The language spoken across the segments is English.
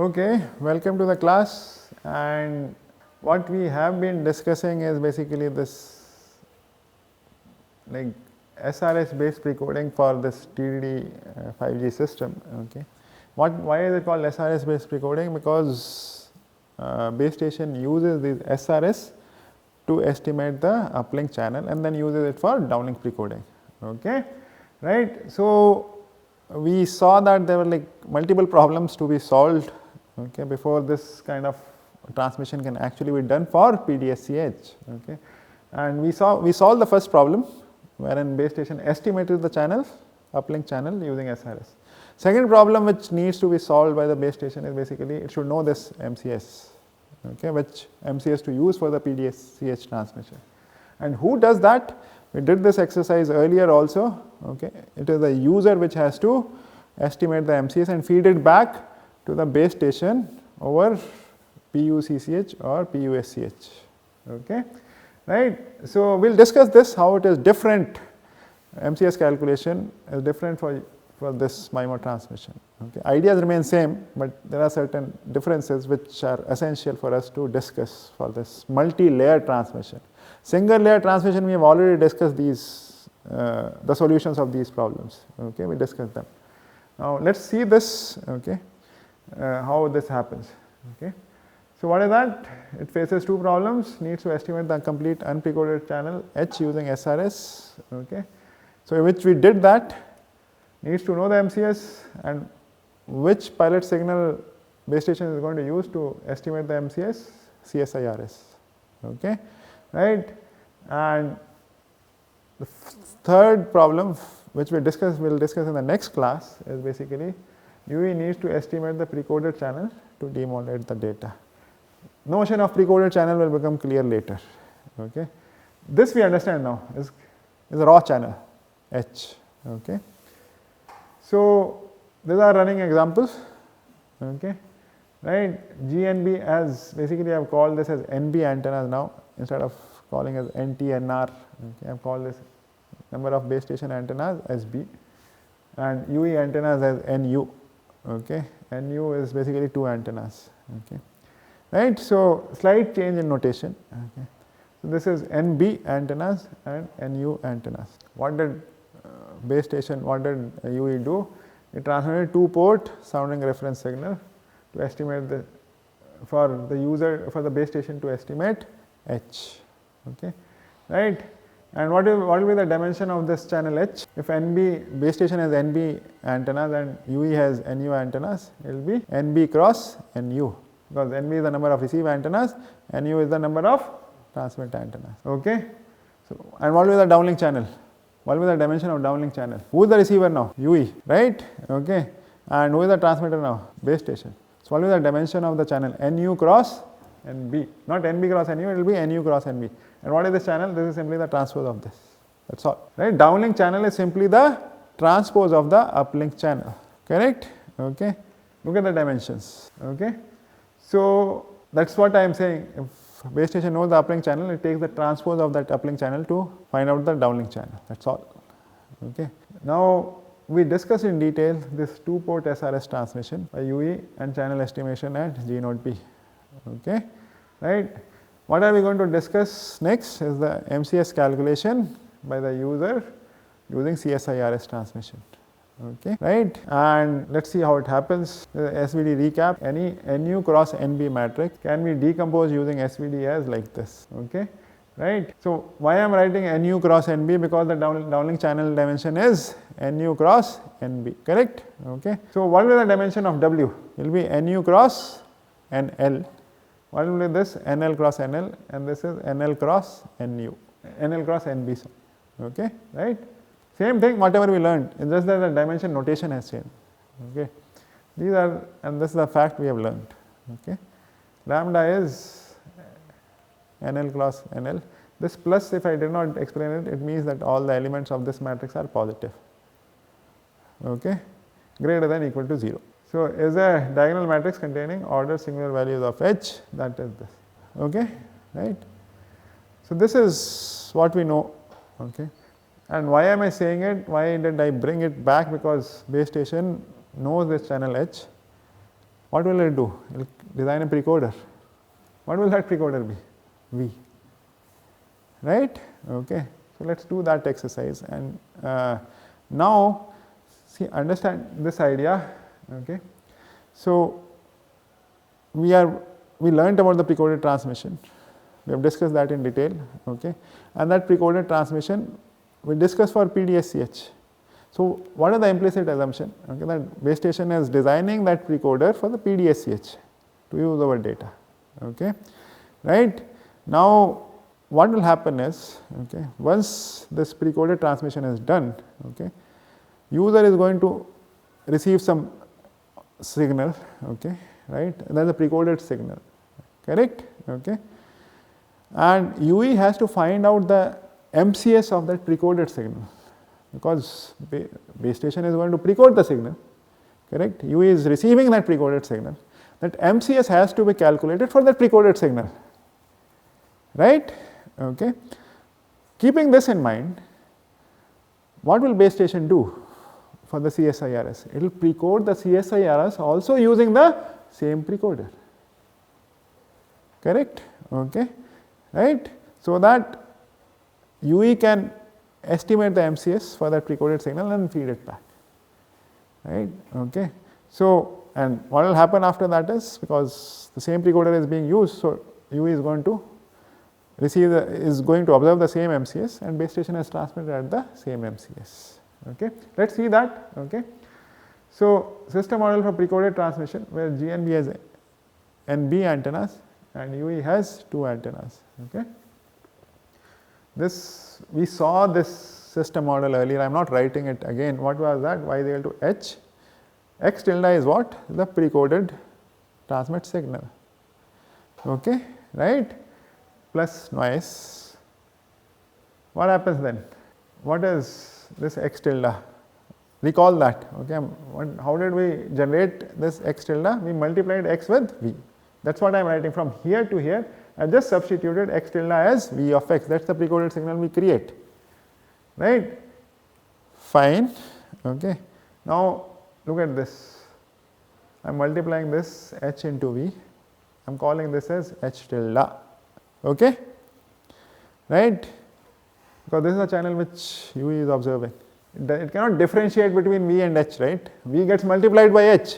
Okay, welcome to the class, and what we have been discussing is basically this like SRS based precoding for this TDD 5G system. Okay, why is it called SRS based precoding? Because base station uses these SRS to estimate the uplink channel and then uses it for downlink precoding. Okay, right. So we saw that there were like multiple problems to be solved, okay, before this kind of transmission can actually be done for PDSCH. Okay, and we solved the first problem wherein base station estimated the channel, uplink channel using SRS. Second problem which needs to be solved by the base station is basically it should know this MCS, okay, which MCS to use for the PDSCH transmission. And who does that? We did this exercise earlier also. Okay, it is the user which has to estimate the MCS and feed it back to the base station over PUCCH or PUSCH. Okay, right. So we'll discuss this, how it is different. MCS calculation is different for this MIMO transmission. Okay, ideas remain same, but there are certain differences which are essential for us to discuss for this multi-layer transmission. Single layer transmission, we have already discussed these, the solutions of these problems. Okay, we discussed them. Now let's see this. Okay, how this happens. Okay, so what is that? It faces two problems. Needs to estimate the complete unprecoded channel H using SRS. Okay, so which we did that. Needs to know the MCS and which pilot signal base station is going to use to estimate the MCS, CSIRS. Okay, right. And the third problem which we'll discuss in the next class is basically UE needs to estimate the precoded channel to demodulate the data. Notion of precoded channel will become clear later. Okay, this we understand now is a raw channel H. Okay, so these are running examples. Okay, right. GNB as basically I have called this as NB antennas now instead of calling as NTNR. Okay, I have called this number of base station antennas as B and UE antennas as NU. Okay, NU is basically two antennas. Okay, right. So slight change in notation. Okay, so this is NB antennas and NU antennas. What did base station, what did UE do? It transmitted 2-port sounding reference signal to estimate the, for the user, for the base station to estimate H. Okay, right. And what will be the dimension of this channel H? If NB, base station has NB antennas and UE has NU antennas, it will be NB cross NU, because NB is the number of receive antennas, NU is the number of transmit antennas. Okay, so and what will be the downlink channel? What will be the dimension of downlink channel? Who is the receiver now? UE, right? Okay, and who is the transmitter now? Base station. So what will be the dimension of the channel? NU cross NB, not NB cross NU, it will be NU cross NB. And what is this channel? This is simply the transpose of this. That's all. Right? Downlink channel is simply the transpose of the uplink channel. Correct? Okay. Look at the dimensions. Okay. So that's what I am saying. If base station knows the uplink channel, it takes the transpose of that uplink channel to find out the downlink channel. That's all. Okay. Now we discussed in detail this 2-port SRS transmission by UE and channel estimation at G node P. Okay. Right. What are we going to discuss next is the MCS calculation by the user using CSIRS transmission. Okay, right, and let's see how it happens. SVD recap, any NU cross NB matrix can be decomposed using SVD as like this. Okay, right. So why I am writing NU cross NB? Because the downlink channel dimension is NU cross NB, correct? Okay, so what will be the dimension of W? It will be NU cross NL. What will be this? NL cross NL, and this is NL cross NU, NL cross NB. Okay, right? Same thing, whatever we learned, it's just that the dimension notation has changed. Okay, these are, and this is the fact we have learned. Okay, lambda is NL cross NL. This plus, if I did not explain it, it means that all the elements of this matrix are positive. Okay, greater than or equal to 0. So is a diagonal matrix containing ordered singular values of H, that is this. Okay, right. So this is what we know. Okay, and why am I saying it? Why did I bring it back? Because base station knows this channel H what will it do? It will design a precoder. What will that precoder be? V. Right? Okay. So, let us do that exercise, and now see, understand this idea. Okay. So, we learnt about the precoded transmission. We have discussed that in detail, okay, and that precoded transmission we discussed for PDSCH. So, what are the implicit assumption? Okay, that base station is designing that precoder for the PDSCH to use our data. Okay, right? Now, what will happen is, okay, once this precoded transmission is done, okay, user is going to receive some signal, okay, right? That is a precoded signal, correct? Okay, and UE has to find out the MCS of that precoded signal, because base station is going to precode the signal, correct? UE is receiving that precoded signal. That MCS has to be calculated for that precoded signal, right? Okay. Keeping this in mind, what will base station do for the CSIRS? It will precode the CSIRS also using the same precoder, correct? Okay, right? So that UE can estimate the MCS for that precoded signal and feed it back, right? Okay. So, and what will happen after that is, because the same precoder is being used, so UE is going to observe the same MCS, and base station is transmitted at the same MCS. Okay. Let us see that. Okay. So, system model for precoded transmission where GNB has NB antennas and UE has 2 antennas. Okay. We saw this system model earlier, I am not writing it again. What was that? Y is equal to H. X tilde is what? The precoded transmit signal. Okay, right? Plus noise. What happens then? What is this X tilde? Recall that. Okay, how did we generate this X tilde? We multiplied X with V. That is what I am writing from here to here. I just substituted X tilde as V of X. That is the precoded signal we create. Right? Fine. Okay. Now look at this. I am multiplying this H into V. I am calling this as H tilde. Okay? Right? Because this is a channel which UE is observing. It cannot differentiate between V and H, right? V gets multiplied by H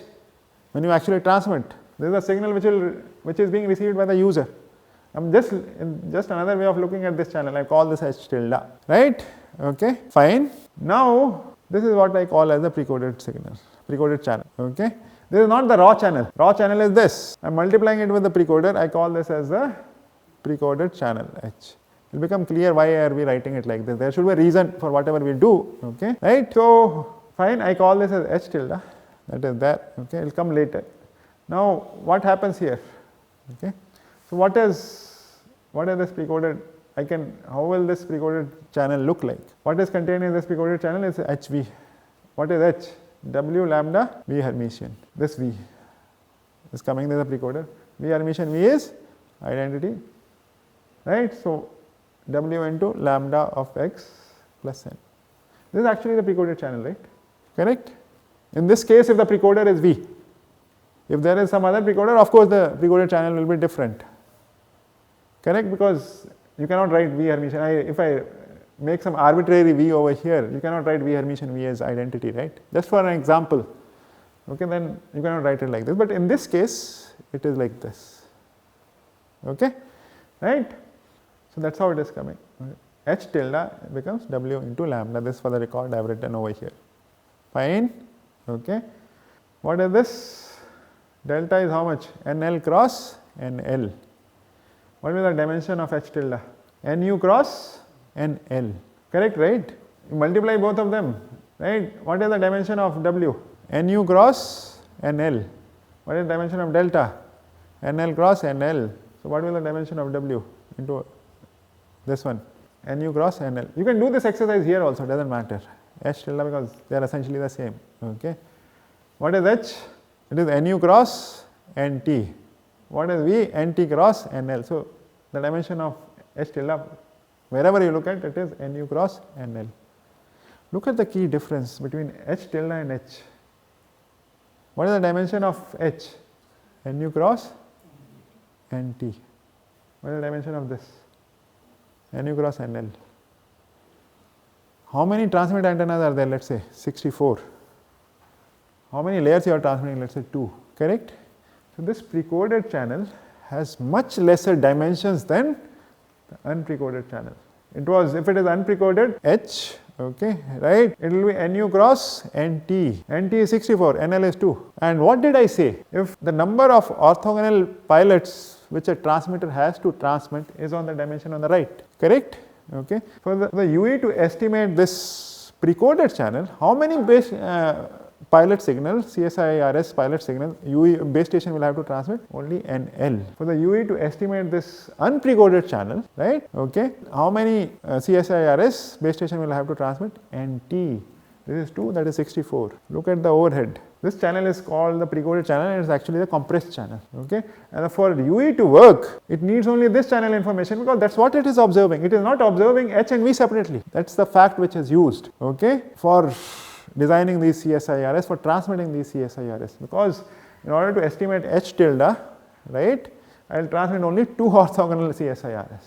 when you actually transmit. This is a signal which is being received by the user. Just another way of looking at this channel. I call this H tilde, right? Okay, fine. Now this is what I call as the precoded signal, precoded channel. Okay, this is not the raw channel. Raw channel is this. I am multiplying it with the precoder. I call this as the precoded channel H. It will become clear why are we writing it like this. There should be a reason for whatever we do. Okay, right? So fine. I call this as H tilde. That is there. Okay, it will come later. Now what happens here? Okay. So what is this precoded? How will this precoded channel look like? What is contained in this precoded channel is HV. What is H? W lambda V Hermitian. This V is coming in the precoder. V Hermitian V is identity, right? So W into lambda of X plus N. This is actually the precoded channel, right? Correct? In this case, if the precoder is V, if there is some other precoder, of course the precoded channel will be different. Correct? Because you cannot write V Hermitian. If I make some arbitrary V over here, you cannot write V Hermitian V as identity, right? Just for an example. Okay, then you cannot write it like this. But in this case, it is like this. Okay, right? So that is how it is coming. H tilde becomes W into lambda. This for the record I have written over here. Fine. Okay. What is this? Delta is how much? NL cross NL. What is the dimension of H tilde? NU cross NL. Correct, right? You multiply both of them, right? What is the dimension of W? NU cross NL. What is the dimension of delta? NL cross NL. So what will the dimension of W into this one? NU cross NL. You can do this exercise here also, doesn't matter. H tilde, because they are essentially the same. Okay. What is H? It is NU cross NT. What is V? NT cross NL. So the dimension of H tilde, wherever you look at it, is NU cross NL. Look at the key difference between H tilde and H. What is the dimension of H? NU cross NT. What is the dimension of this? NU cross NL. How many transmit antennas are there? Let us say 64. How many layers you are transmitting? Let us say 2, correct? So, this precoded channel has much lesser dimensions than the unprecoded channel. It was, if it is unprecoded, H, okay, right, it will be NU cross NT. NT is 64, NL is 2. And what did I say? If the number of orthogonal pilots which a transmitter has to transmit is on the dimension on the right, correct? Okay. For the UE to estimate this precoded channel, how many base pilot signal, CSIRS pilot signal, UE base station will have to transmit? Only NL. For the UE to estimate this unprecoded channel, right, okay, how many CSIRS base station will have to transmit? NT. This is 2, that is 64. Look at the overhead. This channel is called the precoded channel and it is actually the compressed channel, okay. And for UE to work, it needs only this channel information because that is what it is observing. It is not observing H and V separately. That is the fact which is used, okay, for designing these CSIRS, for transmitting these CSIRS, because in order to estimate H tilde, right, I will transmit only 2 orthogonal CSIRS,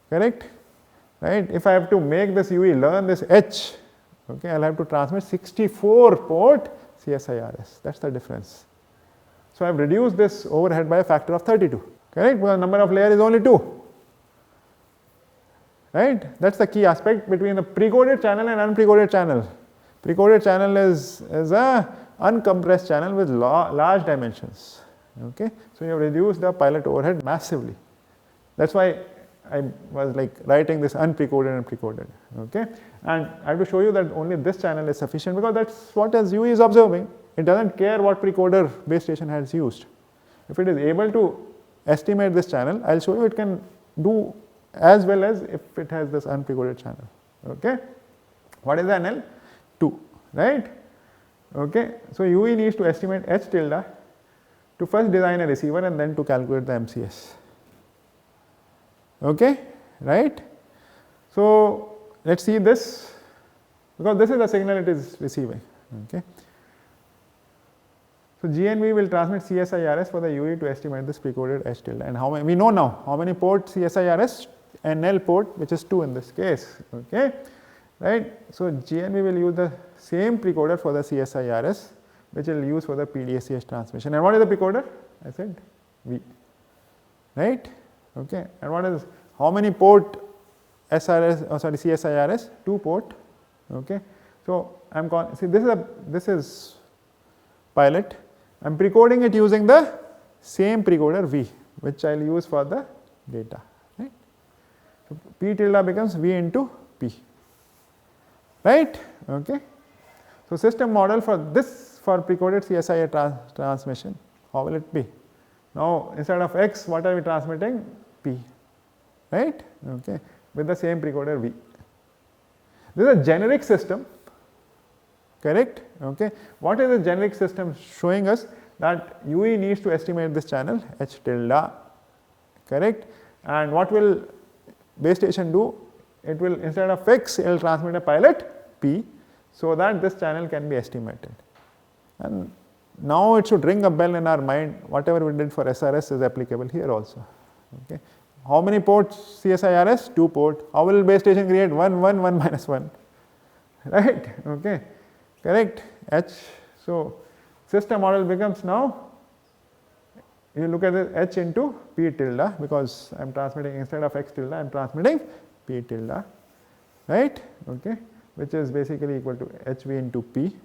correct, right. If I have to make this UE learn this H, okay, I will have to transmit 64 port CSIRS, that is the difference. So, I have reduced this overhead by a factor of 32, correct, because the number of layers is only 2, right. That is the key aspect between the precoded channel and unprecoded channel. Precoded channel is a uncompressed channel with large dimensions, okay. So, you have reduced the pilot overhead massively. That is why I was like writing this unprecoded and precoded, okay. And I have to show you that only this channel is sufficient because that is what as UE is observing. It does not care what precoder base station has used. If it is able to estimate this channel, I will show you it can do as well as if it has this unprecoded channel, okay. What is the NL? 2, right, okay. So, UE needs to estimate H tilde to first design a receiver and then to calculate the MCS, okay, right. So, let us see this because this is the signal it is receiving, okay. So, GNV will transmit CSIRS for the UE to estimate this precoded H tilde, and how many, we know now how many port CSIRS, NL port, which is 2 in this case, okay, right. So, GNV will use the same precoder for the CSIRS which will use for the PDACS transmission. And what is the precoder? I said V, right, okay. And what is, how many port CSIRS? 2 port, okay. So, I am calling, see this is pilot, I am precoding it using the same precoder V which I will use for the data, right. So, P tilde becomes V into P, right, okay. So, system model for this, for precoded CSI transmission, how will it be? Now, instead of X, what are we transmitting? P, right, okay, with the same precoder V. This is a generic system, correct, okay. What is the generic system showing us? That UE needs to estimate this channel H tilde, correct, and what will base station do? It will, instead of X, it will transmit a pilot P, so that this channel can be estimated. And now it should ring a bell in our mind, whatever we did for SRS is applicable here also, okay. How many ports CSIRS? 2 port. How will base station create? 1, 1, 1 minus 1, right, okay, correct, H. So, system model becomes now, you look at this H into P tilde because I am transmitting, instead of X tilde I am transmitting P tilde, right, okay, which is basically equal to HV into P.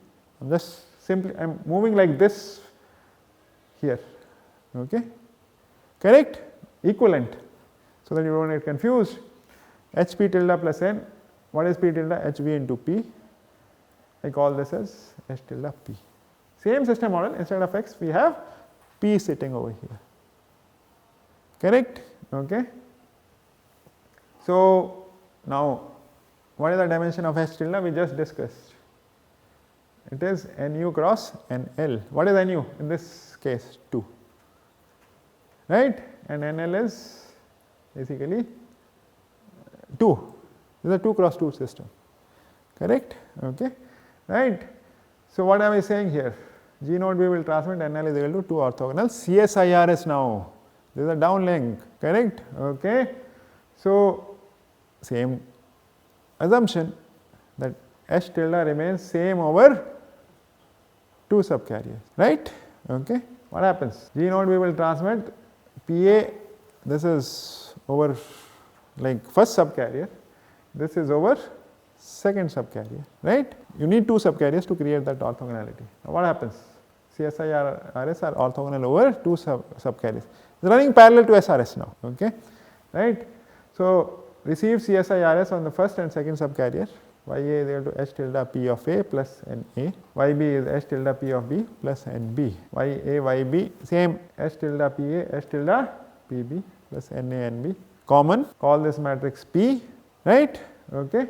I am just simply, I am moving like this here, okay, correct, equivalent, so that you do not get confused. HP tilde plus N, what is P tilde? HV into P, I call this as H tilde P. Same system model, instead of X we have P sitting over here, correct, okay. So, now what is the dimension of H tilde? We just discussed, it is NU cross NL. What is NU in this case? 2, right, and NL is basically 2, this is a 2 cross 2 system, correct, okay, right. So, what am I saying here? G node B will transmit NL is equal to 2 orthogonal CSIRS now. This is a downlink, correct? Okay. So, same assumption that H tilde remains same over 2 subcarriers, right? Okay. What happens? G node B will transmit PA, this is over like first subcarrier, this is over second subcarrier, right? You need 2 subcarriers to create that orthogonality. Now what happens? CSIRS are orthogonal over 2 subcarriers. It's running parallel to SRS now, okay, right? So receive CSIRS on the first and second subcarrier. Ya is equal to H tilde P of A plus NA. Yb is H tilde P of B plus NB. Ya, Yb, same H tilde Pa, H tilde Pb plus Na, Nb. Common, call this matrix P, right? Okay.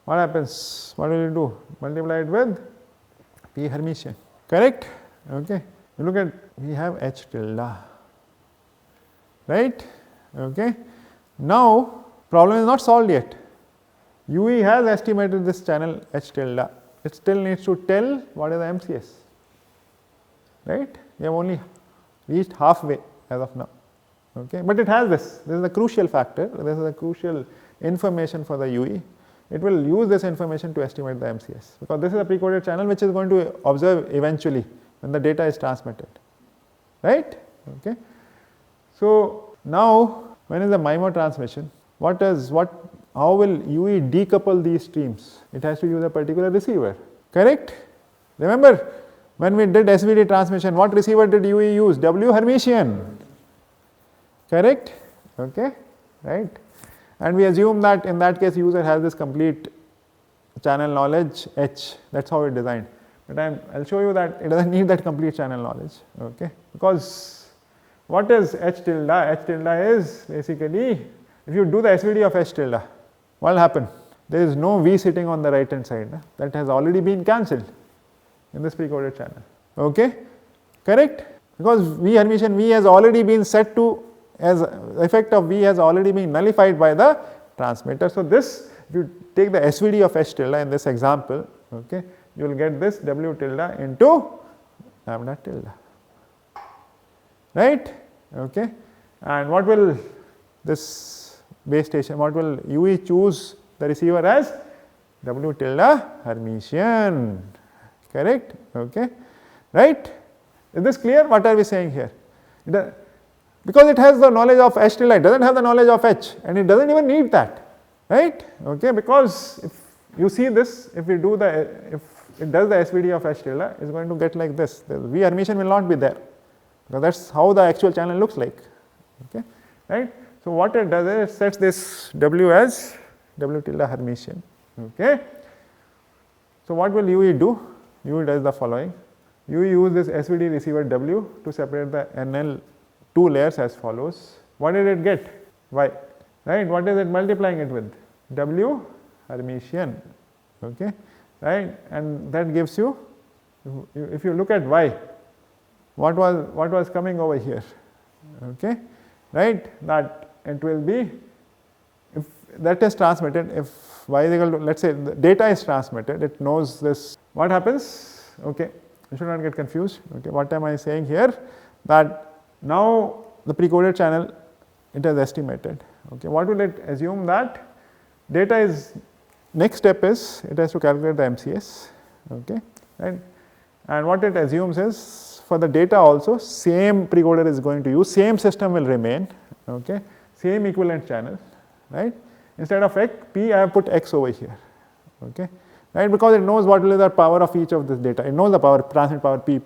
What happens? What will you do? Multiply it with P Hermitian, correct? Okay. You look at, we have H tilde, right? Okay. Now, problem is not solved yet. UE has estimated this channel H tilde. It still needs to tell what is the MCS, right? We have only reached halfway as of now, okay. But it has this. This is the crucial factor. This is the crucial information for the UE. It will use this information to estimate the MCS, because this is a precoded channel which is going to observe eventually when the data is transmitted, right? Okay. So now, when is the MIMO transmission? How will UE decouple these streams? It has to use a particular receiver, correct? Remember, when we did SVD transmission, what receiver did UE use? W Hermitian, correct? Okay, right? And we assume that in that case user has this complete channel knowledge H, that is how it designed. But I will show you that it does not need that complete channel knowledge, okay? Because what is H tilde? H tilde is basically, if you do the SVD of H tilde, what will happen? There is no V sitting on the right hand side, that has already been cancelled in this precoded channel, okay, correct? Because V Hermitian, V has already been set to, as effect of V has already been nullified by the transmitter. So this, if you take the SVD of H tilde in this example, okay, you will get this W tilde into lambda tilde, right? Okay, and what will this base station, what will UE choose the receiver as? W tilde Hermitian, correct? Okay, right? Is this clear? What are we saying here? Because it has the knowledge of H tilde, it does not have the knowledge of H, and it does not even need that, right? Okay, because if you see this, if we do the, if it does the SVD of H tilde, it is going to get like this. The V Hermitian will not be there, because that is how the actual channel looks like, okay, right? So what it does is it sets this W as W tilde Hermitian, okay. So what will UE do? UE does the following. UE use this SVD receiver W to separate the NL 2 layers as follows. What did it get? Y, right? What is it multiplying it with? W Hermitian, okay, right? And that gives you, if you look at Y, what was coming over here, okay, right? That it will be, if that is transmitted, if Y is equal to, let us say the data is transmitted, it knows this. What happens? Okay, you should not get confused. Okay, what am I saying here? That now the precoded channel, it has estimated. Okay, what will it assume? That data is, next step is it has to calculate the MCS, okay, right? And what it assumes is, for the data also, same precoder is going to use, same system will remain, okay, same equivalent channel, right? Instead of X, P, I have put X over here, okay, right? Because it knows what will be the power of each of this data. It knows the power, transmit power P.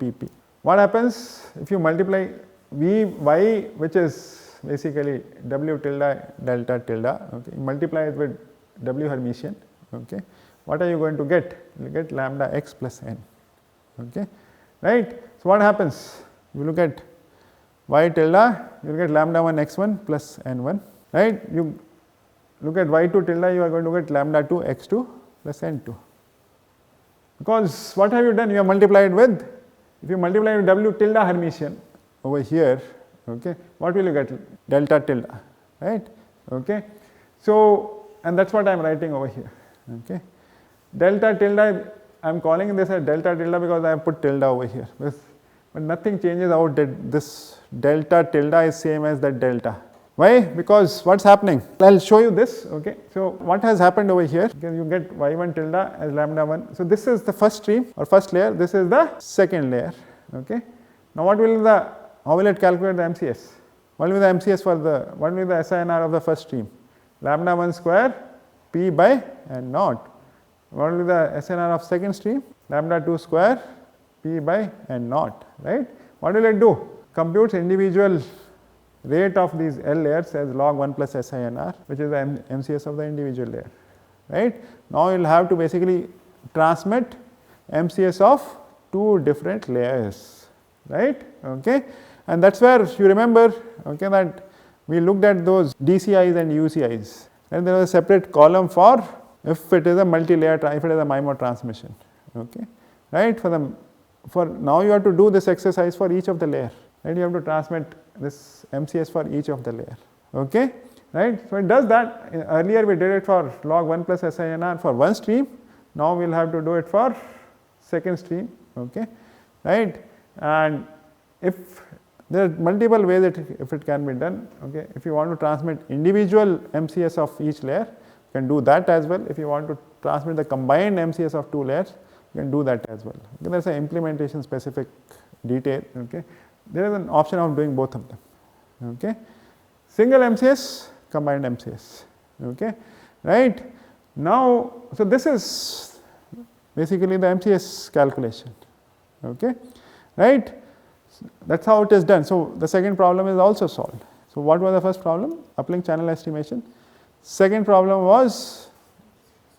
What happens if you multiply V, Y, which is basically W tilde delta tilde, okay, multiply it with W Hermitian, okay, what are you going to get? You will get lambda X plus N, okay, right? So what happens? You look at Y tilde, you will get lambda 1 X1 plus N1, right? You look at Y2 tilde, you are going to get lambda 2 X2 plus N2. Because what have you done? You have multiplied with, if you multiply with W tilde Hermitian over here, okay, what will you get? Delta tilde, right? Okay. So, and that is what I am writing over here, okay. Delta tilde, I am calling this a delta tilde because I have put tilde over here, but nothing changes out that this delta tilde is same as that delta. Why? Because what is happening? I will show you this. Okay. So, what has happened over here? You get y1 tilde as lambda 1. So, this is the first stream or first layer, this is the second layer. Okay. Now, how will it calculate the MCS? What will be the MCS for what will be the SINR of the first stream? Lambda 1 square P by N naught. What will be the SNR of second stream? Lambda 2 square P by N naught, right? What will it do? Computes individual rate of these L layers as log 1 plus SINR, which is the MCS of the individual layer, right? Now, you will have to basically transmit MCS of two different layers, right? Okay. And that is where you remember, okay, that we looked at those DCIs and UCIs, and there was a separate column for if it is a multi-layer, if it is a MIMO transmission, okay, right? For now you have to do this exercise for each of the layer, right? You have to transmit this MCS for each of the layer, okay, right? So it does that. Earlier we did it for log 1 plus SINR for one stream. Now we will have to do it for second stream, okay, right? And if there are multiple ways if it can be done, okay. If you want to transmit individual MCS of each layer, you can do that as well. If you want to transmit the combined MCS of two layers, you can do that as well. Okay. There is an implementation specific detail, okay. There is an option of doing both of them, okay. Single MCS, combined MCS, okay, right. Now, so this is basically the MCS calculation, okay, right. That is how it is done. So, the second problem is also solved. So, what was the first problem? Uplink channel estimation. Second problem was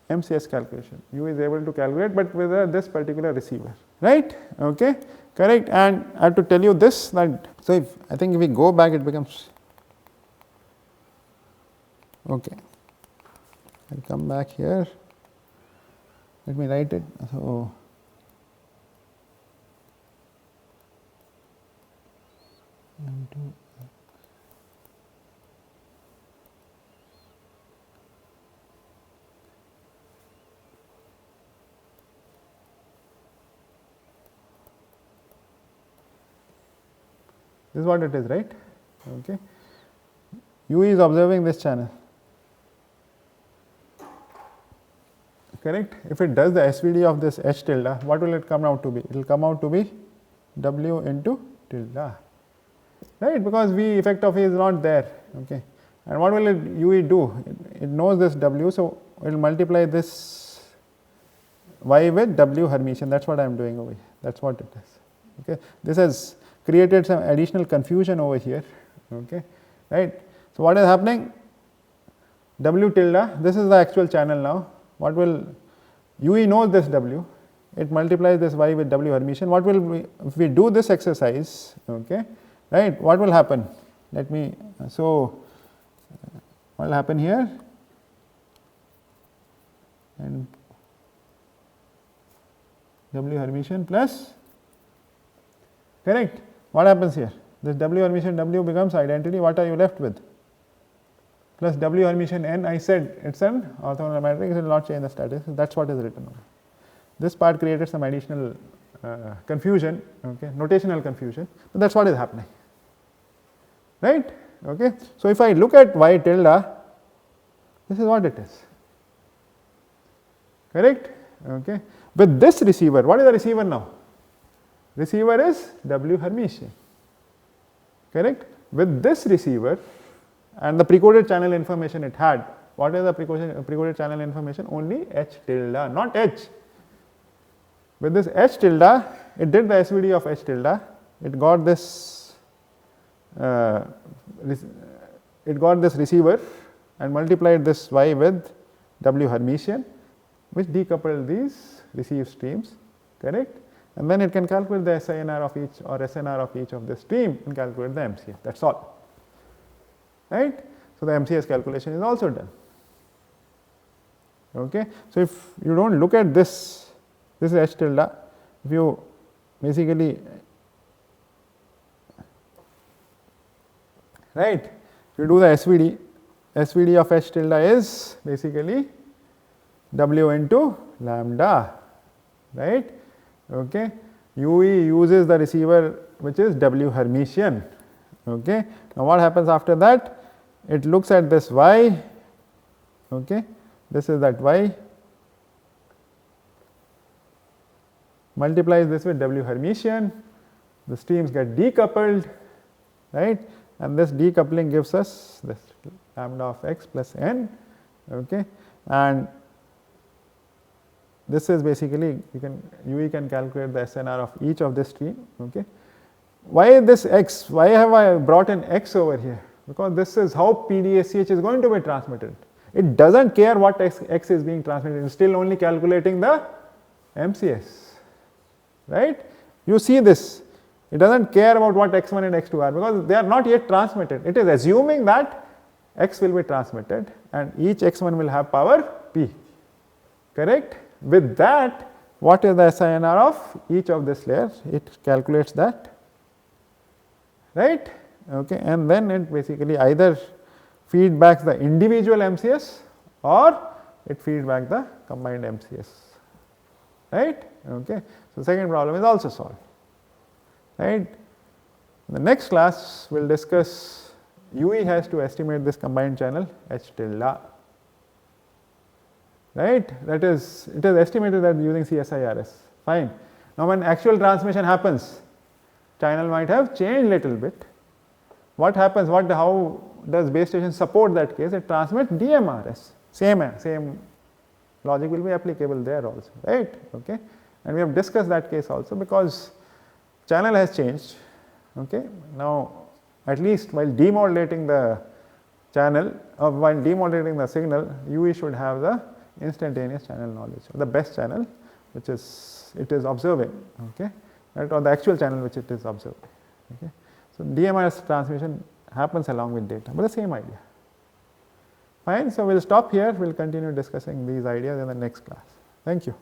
MCS calculation. U is able to calculate, but with this particular receiver, right? Okay, correct. And I have to tell you this, that so I think if we go back, it becomes okay. I will come back here. Let me write it. So, this is what it is, right? Okay. U is observing this channel, correct? If it does the SVD of this H tilde, what will it come out to be? It will come out to be W into tilde, right? Because V effect of E is not there, okay. And what will UE do? It knows this W, so it will multiply this Y with W Hermitian. That is what I am doing over here. That is what it is, okay. This has created some additional confusion over here, okay, right. So, what is happening? W tilde, this is the actual channel now. What will UE knows this W, it multiplies this Y with W Hermitian. What will we, if we do this exercise, okay, right, what will happen? Let me, so what will happen here? And W Hermitian plus, correct. What happens here? This W Hermitian W becomes identity. What are you left with? Plus W Hermitian N. I said it is an orthogonal matrix, it will not change the status. That is what is written. This part created some additional confusion, okay, notational confusion, but that is what is happening, right, okay. So, if I look at Y tilde, this is what it is, correct, okay. With this receiver, what is the receiver now? Receiver is W Hermitian, correct. With this receiver and the precoded channel information it had, what is the precoded channel information? Only H tilde, not H. With this H tilde, it did the SVD of H tilde, it got this receiver and multiplied this Y with W Hermitian, which decoupled these receive streams, correct. And then it can calculate the SINR of each or SNR of each of the stream and calculate the MCS, that is all, right. So, the MCS calculation is also done, okay. So, if you do not look at this, this is H tilde, if you basically, right, if you do the SVD, SVD of H tilde is basically W into lambda right? Okay. UE uses the receiver which is W Hermitian. Okay. Now, what happens after that? It looks at this Y, okay. This is that Y, multiplies this with W Hermitian, the streams get decoupled, right, and this decoupling gives us this lambda of x plus n, okay, and this is basically UE can calculate the SNR of each of this stream, okay. Why this x? Why have I brought in x over here? Because this is how PDSCH is going to be transmitted. It does not care what x is being transmitted, it is still only calculating the MCS, right. You see this, it does not care about what x1 and x2 are, because they are not yet transmitted. It is assuming that x will be transmitted and each x1 will have power p, correct. With that, what is the SINR of each of this layer? It calculates that, right, okay, and then it basically either feedbacks the individual MCS or it feedback the combined MCS, right, okay. So, second problem is also solved, right. In the next class, we will discuss UE has to estimate this combined channel H tilde, right. That is, it is estimated that using CSIRS, fine. Now, when actual transmission happens, channel might have changed little bit. What happens, how does base station support that case? It transmits DMRS, same logic will be applicable there also, right, okay. And we have discussed that case also, because channel has changed, okay. Now, at least while demodulating the channel or while demodulating the signal, UE should have the instantaneous channel knowledge, the best channel which is it is observing, okay, right, or the actual channel which it is observing, okay. So, DMRS transmission happens along with data, but the same idea, fine. So, we will stop here, we will continue discussing these ideas in the next class. Thank you.